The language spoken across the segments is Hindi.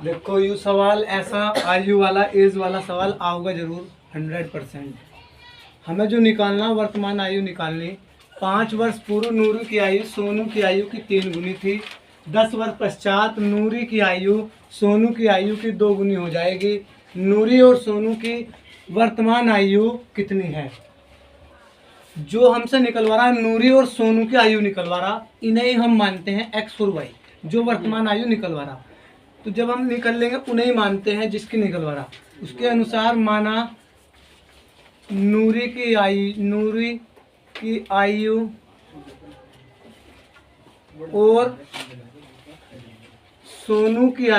देखो यू सवाल ऐसा आयु वाला एज वाला सवाल आओगा जरूर 100%। हमें जो निकालना वर्तमान आयु निकालनी। 5 वर्ष पूर्व नूरी की आयु सोनू की आयु की 3 गुनी थी। 10 वर्ष पश्चात नूरी की आयु सोनू की आयु की 2 गुनी हो जाएगी। नूरी और सोनू की वर्तमान आयु कितनी है? जो हमसे निकलवा रहा है नूरी और सोनू की आयु निकलवा रहा, इन्हें हम मानते हैं एक्स और वाई। जो वर्तमान आयु निकलवा रहा, तो जब हम निकल लेंगे उन्हें ही मानते हैं जिसकी निकलवा रहा। उसके अनुसार माना नूरी की आयु और सोनू की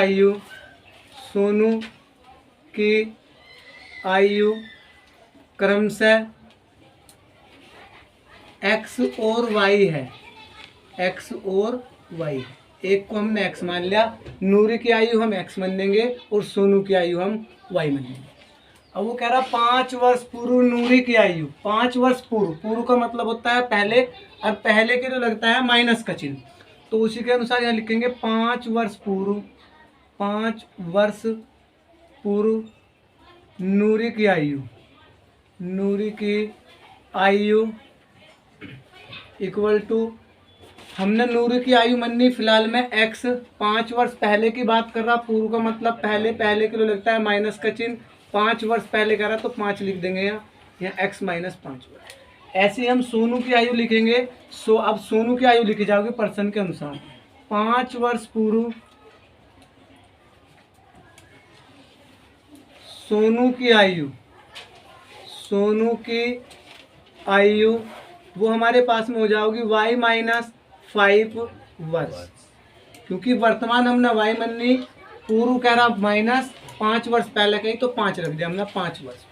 आयु क्रमशः एक्स और वाई है। एक्स और वाई, एक को हमने एक्स मान लिया, नूरी की आयु हम एक्स मान देंगे और सोनू की आयु हम वाई मान देंगे। अब वो कह रहा 5 वर्ष पूर्व नूरी की आयु। 5 वर्ष पूर्व, पूर्व का मतलब होता है पहले, और पहले के लिए लगता है माइनस का चिन्ह, तो उसी के अनुसार यहाँ लिखेंगे 5 वर्ष पूर्व। 5 वर्ष पूर्व नूरी की आयु इक्वल टू, हमने नूरी की आयु मानी फिलहाल में एक्स। 5 वर्ष पहले की बात कर रहा, पूर्व का मतलब पहले, पहले के लिए लगता है माइनस का चिन्ह। 5 वर्ष पहले कर रहा तो 5 लिख देंगे यहाँ एक्स माइनस 5 वर्ष। ऐसे हम सोनू की आयु लिखेंगे। अब सोनू की आयु लिखी जाओगी पर्सन के अनुसार। 5 वर्ष पूर्व सोनू की आयु वो हमारे पास में हो जाओगी y माइनस 5 वर्ष, क्योंकि वर्तमान हमने y मानी, पूर्व कह रहा माइनस 5 वर्ष पहले कही तो 5 रख दिया हमने 5 वर्ष।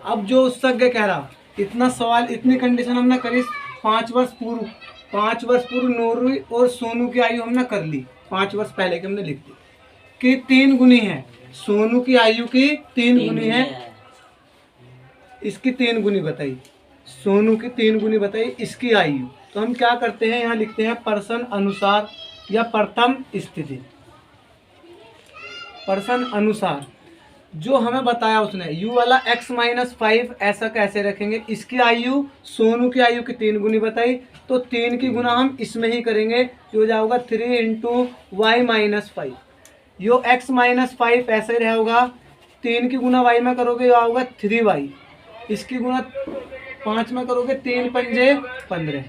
अब जो उससे कह रहा, इतना सवाल, इतनी कंडीशन हमने करी। 5 वर्ष पूर्व नूरी और सोनू की आयु हमने कर ली, 5 वर्ष पहले की हमने लिख दी कि 3 गुनी है। सोनू की आयु की 3 गुनी है, इसकी 3 गुनी बताई, सोनू की 3 गुनी बताई इसकी आयु। तो हम क्या करते हैं, यहाँ लिखते हैं पर्सन अनुसार या प्रथम स्थिति। पर्सन अनुसार जो हमें बताया उसने, u वाला x माइनस 5 ऐसा कैसे रखेंगे। इसकी आयु सोनू की आयु की 3 गुनी बताई, तो 3 की गुना हम इसमें ही करेंगे, जो जाएगा 3 इंटू वाई माइनस 5। यो x माइनस 5 ऐसे ही रहेगा, 3 की गुना y में करोगे यो आओगा 3y, इसकी गुना 5 में करोगे 3 पंजे 15।